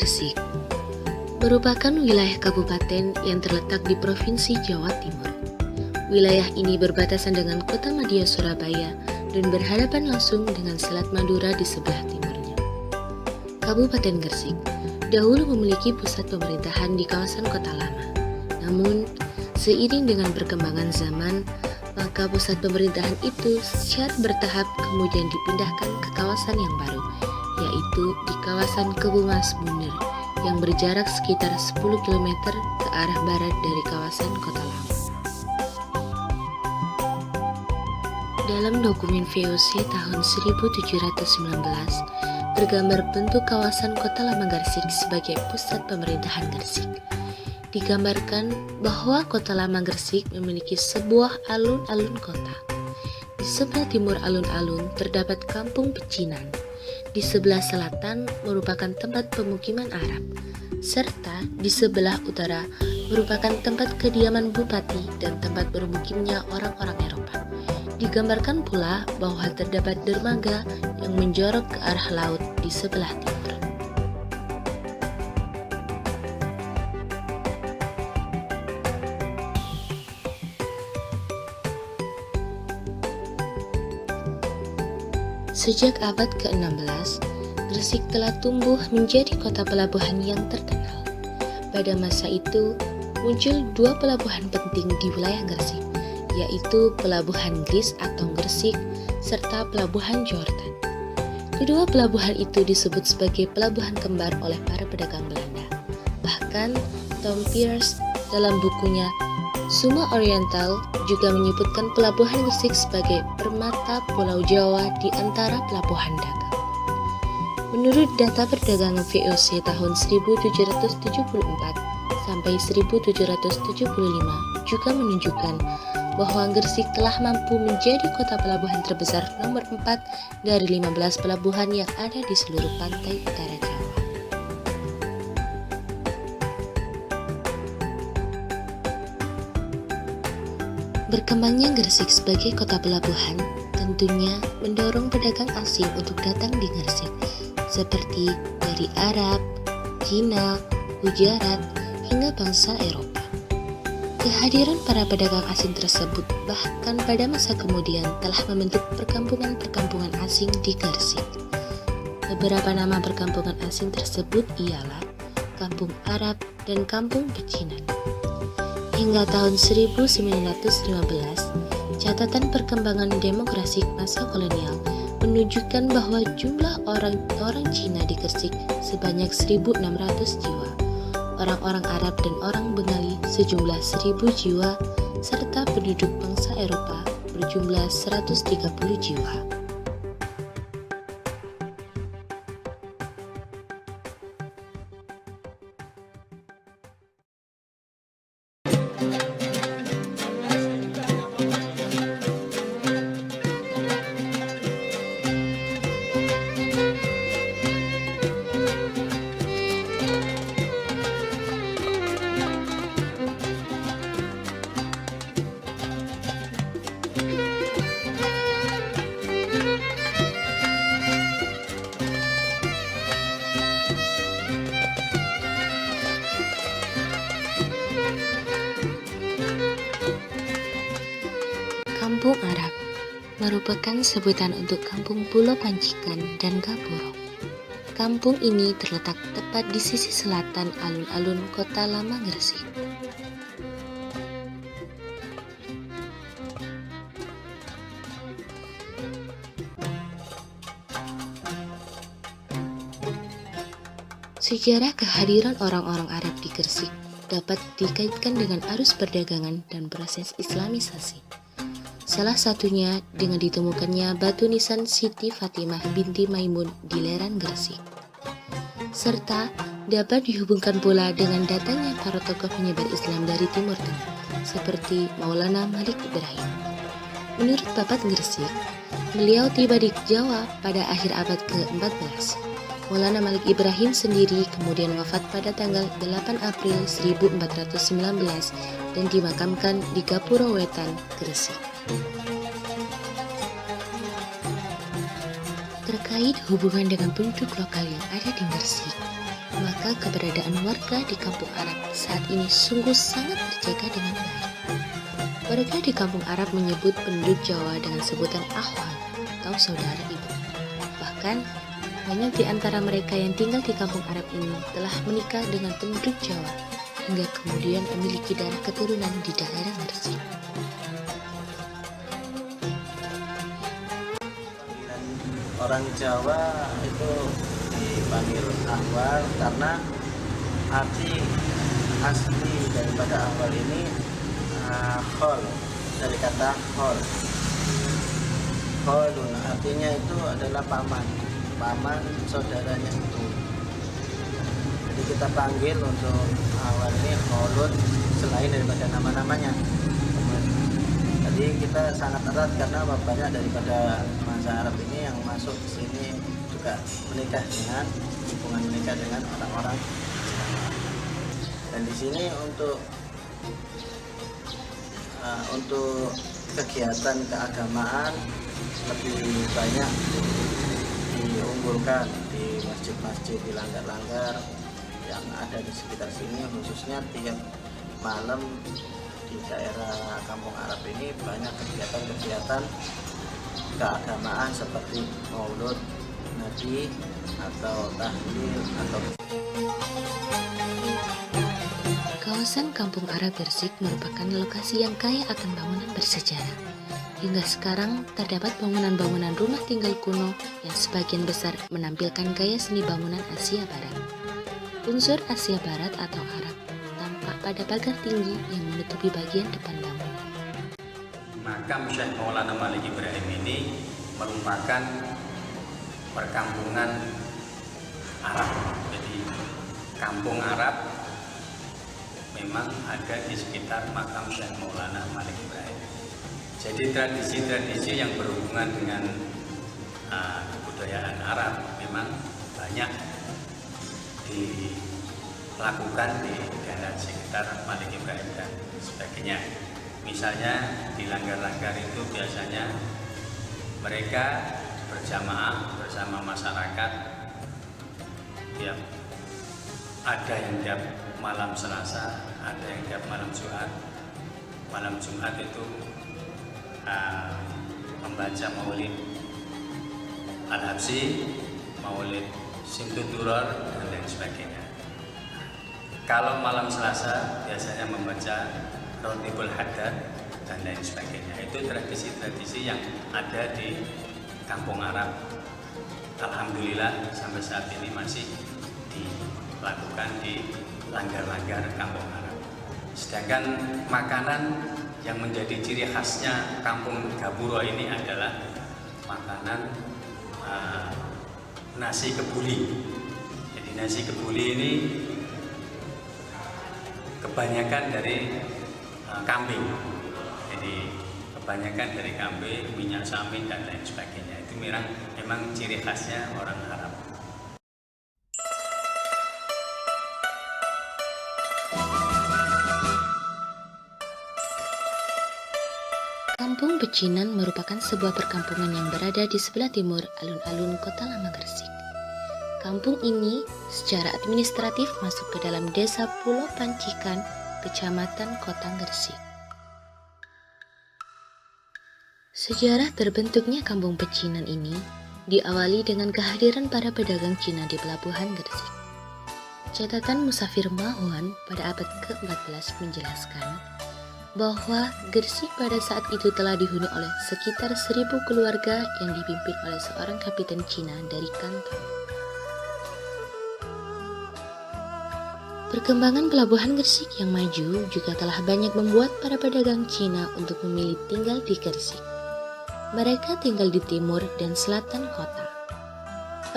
Gresik merupakan wilayah kabupaten yang terletak di Provinsi Jawa Timur. Wilayah ini berbatasan dengan Kota Madya Surabaya dan berhadapan langsung dengan Selat Madura di sebelah timurnya. Kabupaten Gresik dahulu memiliki pusat pemerintahan di kawasan Kota Lama. Namun, seiring dengan perkembangan zaman, maka pusat pemerintahan itu secara bertahap kemudian dipindahkan ke kawasan yang baru, yaitu di kawasan Kebumas Munir, yang berjarak sekitar 10 km ke arah barat dari kawasan Kota Lama. Dalam dokumen VOC tahun 1719, tergambar bentuk kawasan Kota Lama Gresik sebagai pusat pemerintahan Gresik. Digambarkan bahwa Kota Lama Gresik memiliki sebuah alun-alun kota. Di sebelah timur alun-alun terdapat Kampung Pecinan. Di sebelah selatan merupakan tempat pemukiman Arab, serta di sebelah utara merupakan tempat kediaman bupati dan tempat bermukimnya orang-orang Eropa. Digambarkan pula bahwa terdapat dermaga yang menjorok ke arah laut di sebelah timur. Sejak abad ke-16, Gresik telah tumbuh menjadi kota pelabuhan yang terkenal. Pada masa itu, muncul dua pelabuhan penting di wilayah Gresik, yaitu Pelabuhan Gris atau Gresik, serta Pelabuhan Jordan. Kedua pelabuhan itu disebut sebagai pelabuhan kembar oleh para pedagang Belanda. Bahkan, Tom Peirce dalam bukunya Suma Oriental juga menyebutkan pelabuhan Gresik sebagai permata Pulau Jawa di antara pelabuhan dagang. Menurut data perdagangan VOC tahun 1774 sampai 1775 juga menunjukkan bahwa Gresik telah mampu menjadi kota pelabuhan terbesar nomor 4 dari 15 pelabuhan yang ada di seluruh pantai utara Jawa. Berkembangnya Gresik sebagai kota pelabuhan tentunya mendorong pedagang asing untuk datang di Gresik, seperti dari Arab, Cina, Gujarat, hingga bangsa Eropa. Kehadiran para pedagang asing tersebut bahkan pada masa kemudian telah membentuk perkampungan-perkampungan asing di Gresik. Beberapa nama perkampungan asing tersebut ialah Kampung Arab dan Kampung Pecinan. Hingga tahun 1915, catatan perkembangan demokrasi masa kolonial menunjukkan bahwa jumlah orang Cina di Gresik sebanyak 1.600 jiwa, orang-orang Arab dan orang Bengali sejumlah 1.000 jiwa, serta penduduk bangsa Eropa berjumlah 130 jiwa. Kampung Arab merupakan sebutan untuk kampung Pulau Pancikan dan Gapuro. Kampung ini terletak tepat di sisi selatan alun-alun Kota Lama Gresik. Sejarah kehadiran orang-orang Arab di Gresik dapat dikaitkan dengan arus perdagangan dan proses Islamisasi. Salah satunya dengan ditemukannya batu nisan Siti Fatimah binti Maimun di Leran Gresik. Serta dapat dihubungkan pula dengan datangnya para tokoh penyebar Islam dari Timur Tengah, seperti Maulana Malik Ibrahim. Menurut Bapat Gresik, beliau tiba di Jawa pada akhir abad ke-14. Maulana Malik Ibrahim sendiri kemudian wafat pada tanggal 8 April 1419 dan dimakamkan di Gapuro Wetan, Gresik. Terkait hubungan dengan penduduk lokal yang ada di Gresik, maka keberadaan warga di kampung Arab saat ini sungguh sangat terjaga dengan baik. Warga di kampung Arab menyebut penduduk Jawa dengan sebutan ahwal atau saudara ibu. Bahkan, banyak di antara mereka yang tinggal di kampung Arab ini telah menikah dengan penduduk Jawa hingga kemudian memiliki darah keturunan di daerah Gresik. Orang Jawa itu dipanggil ahwal karena arti asli daripada ahwal ini khol, dari kata khol. Kholun artinya itu adalah paman saudaranya itu. Jadi kita panggil untuk ahwal ini kholun selain daripada nama-namanya. Jadi kita sangat erat karena banyak daripada bangsa Arab ini yang masuk ke sini juga menikah dengan hubungan menikah dengan orang-orang Jawa. Dan di sini untuk kegiatan keagamaan lebih banyak diunggulkan di masjid-masjid, di langgar-langgar yang ada di sekitar sini, khususnya tiap malam di daerah Kampung Arab ini banyak kegiatan-kegiatan keagamaan seperti maulud nabi atau tahlil atau Kawasan Kampung Arab Gresik merupakan lokasi yang kaya akan bangunan bersejarah. Hingga sekarang terdapat bangunan-bangunan rumah tinggal kuno yang sebagian besar menampilkan gaya seni bangunan Asia Barat. Unsur Asia Barat atau Arab tampak pada pagar tinggi yang menutupi bagian depan bangunan. Makam Syekh Maulana Malik Ibrahim ini merupakan perkampungan Arab. Jadi kampung Arab memang ada di sekitar makam Syekh Maulana Malik Ibrahim. Jadi tradisi-tradisi yang berhubungan dengan kebudayaan Arab memang banyak dilakukan di daerah sekitar Malik Ibrahim dan sebagainya. Misalnya di langgar-langgar itu biasanya mereka berjamaah bersama masyarakat, ya, ada yang tiap malam Selasa, ada yang tiap malam Jumat. Malam Jumat itu membaca Maulid Al-Habsyi, Maulid Simtuduror dan lain sebagainya. Kalau malam Selasa biasanya membaca Rotibul Haddad dan lain sebagainya. Itu tradisi-tradisi yang ada di kampung Arab. Alhamdulillah sampai saat ini masih dilakukan di langgar-langgar kampung Arab. Sedangkan makanan yang menjadi ciri khasnya kampung Gapura ini adalah makanan nasi kebuli. Jadi nasi kebuli ini kebanyakan dari kambing. Jadi kebanyakan dari kambing, minyak samin dan lain sebagainya. Itu memang ciri khasnya orang Arab. Kampung Pecinan merupakan sebuah perkampungan yang berada di sebelah timur alun-alun Kota Lama Gresik. Kampung ini secara administratif masuk ke dalam Desa Pulau Pancikan, Kecamatan Kota Gresik. Sejarah terbentuknya Kampung Pecinan ini diawali dengan kehadiran para pedagang Cina di Pelabuhan Gresik. Catatan Musafir Mahuan pada abad ke-14 menjelaskan bahwa Gresik pada saat itu telah dihuni oleh sekitar 1000 keluarga yang dipimpin oleh seorang kapiten Cina dari Kanton. Perkembangan pelabuhan Gresik yang maju juga telah banyak membuat para pedagang Cina untuk memilih tinggal di Gresik. Mereka tinggal di timur dan selatan kota.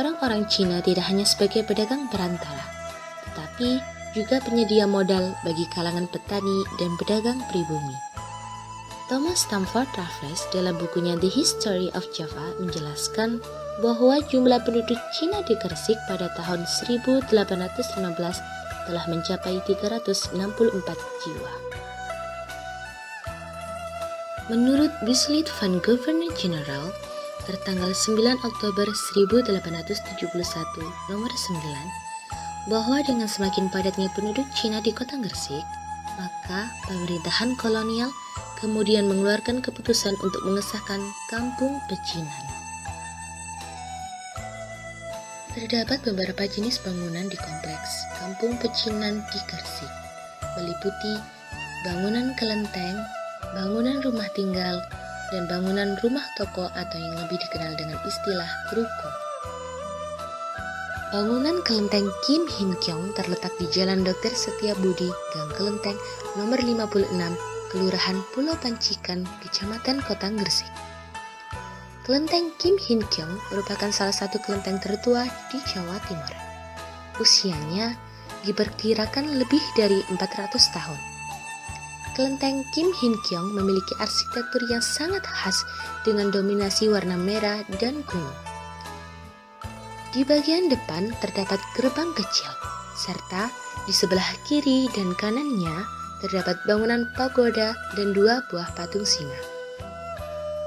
Orang-orang Cina tidak hanya sebagai pedagang perantara, tetapi juga penyedia modal bagi kalangan petani dan pedagang pribumi. Thomas Stamford Raffles dalam bukunya The History of Java menjelaskan bahwa jumlah penduduk Cina di Gresik pada tahun 1815 telah mencapai 364 jiwa. Menurut Bislit van Governor General, tertanggal 9 Oktober 1871 nomor 9, bahwa dengan semakin padatnya penduduk Cina di kota Gresik, maka pemerintahan kolonial kemudian mengeluarkan keputusan untuk mengesahkan kampung pecinan. Terdapat beberapa jenis bangunan di kompleks kampung pecinan di Gresik, meliputi bangunan kelenteng, bangunan rumah tinggal, dan bangunan rumah toko atau yang lebih dikenal dengan istilah ruko. Bangunan kelenteng Kim Hin Kyong terletak di Jalan Dr. Setiabudi, Gang Kelenteng, nomor 56, Kelurahan Pulau Pancikan, Kecamatan Kota Gresik. Kelenteng Kim Hin Kyong merupakan salah satu kelenteng tertua di Jawa Timur. Usianya diperkirakan lebih dari 400 tahun. Kelenteng Kim Hin Kyong memiliki arsitektur yang sangat khas dengan dominasi warna merah dan kuning. Di bagian depan terdapat gerbang kecil, serta di sebelah kiri dan kanannya terdapat bangunan pagoda dan 2 buah patung singa.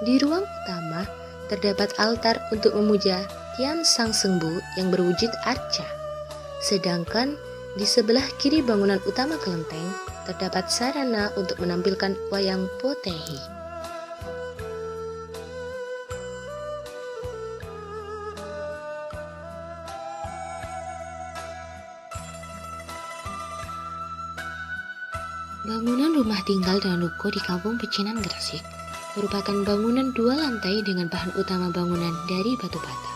Di ruang utama terdapat altar untuk memuja Tian Sang Sembu yang berwujud arca. Sedangkan di sebelah kiri bangunan utama kelenteng terdapat sarana untuk menampilkan wayang potehi. Bangunan rumah tinggal dan ruko di kampung pecinan Gresik merupakan bangunan 2 lantai dengan bahan utama bangunan dari batu bata,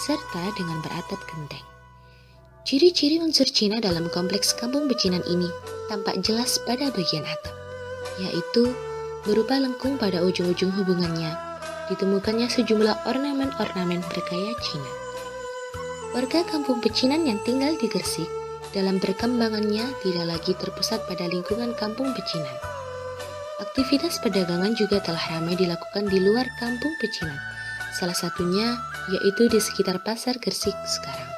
serta dengan beratap genteng. Ciri-ciri unsur Cina dalam kompleks kampung pecinan ini tampak jelas pada bagian atap, yaitu berupa lengkung pada ujung-ujung hubungannya, ditemukannya sejumlah ornamen-ornamen bergaya Cina. Warga kampung pecinan yang tinggal di Gresik dalam perkembangannya tidak lagi terpusat pada lingkungan kampung pecinan. Aktivitas perdagangan juga telah ramai dilakukan di luar kampung pecinan, salah satunya yaitu di sekitar pasar Gresik sekarang.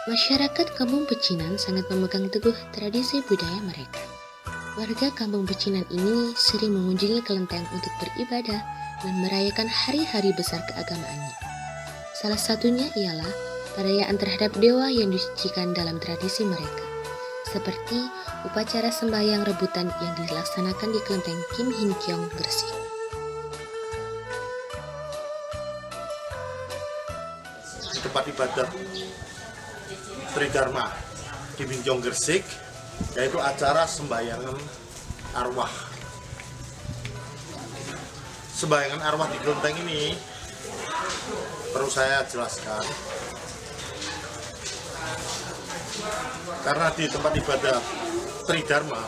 Masyarakat kampung pecinan sangat memegang teguh tradisi budaya mereka. Warga kampung pecinan ini sering mengunjungi kelenteng untuk beribadah dan merayakan hari-hari besar keagamaannya. Salah satunya ialah perayaan terhadap dewa yang disucikan dalam tradisi mereka, seperti upacara sembahyang rebutan yang dilaksanakan di kelenteng Kim Hin Kyong, Gresik. Tempat ibadah Tridharma Kim Hin Kyong Gresik, yaitu acara sembahyangan arwah. Sembahyangan arwah di kelenteng ini perlu saya jelaskan, karena di tempat ibadah Tridharma,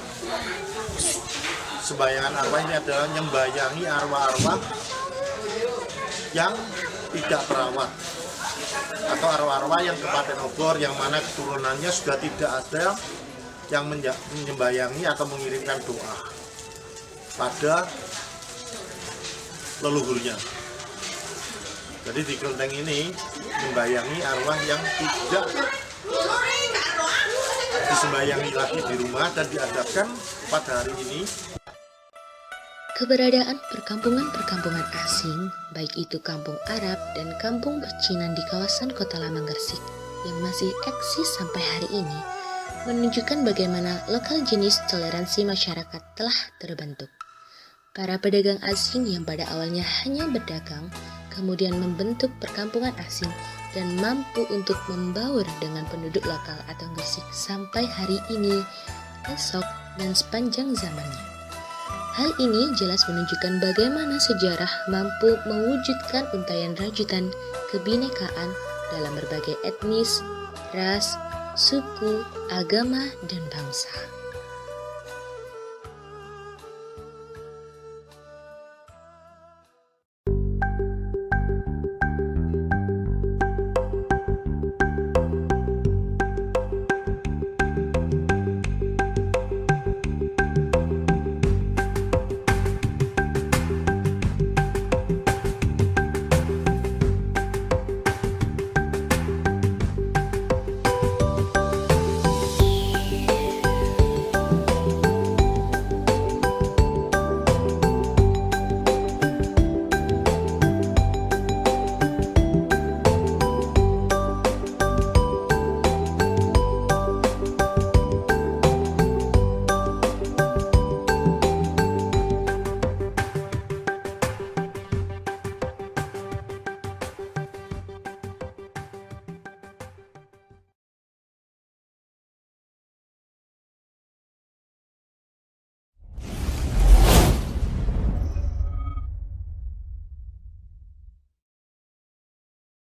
sembayangan arwah ini adalah nyembayangi arwah-arwah yang tidak terawat atau arwah-arwah yang kepaten obor, yang mana keturunannya sudah tidak ada yang menyembayangi atau mengirimkan doa pada leluhurnya. Jadi di kelenteng ini membayangi arwah yang tidak disembayangi lagi di rumah dan diadakan pada hari ini. Keberadaan perkampungan-perkampungan asing, baik itu kampung Arab dan kampung pecinan di kawasan Kota Lama Gresik yang masih eksis sampai hari ini, menunjukkan bagaimana lokal jenis toleransi masyarakat telah terbentuk. Para pedagang asing yang pada awalnya hanya berdagang, kemudian membentuk perkampungan asing dan mampu untuk membaur dengan penduduk lokal atau Gresik sampai hari ini, esok, dan sepanjang zamannya. Hal ini jelas menunjukkan bagaimana sejarah mampu mewujudkan untayan rajutan kebinekaan dalam berbagai etnis, ras, suku, agama, dan bangsa.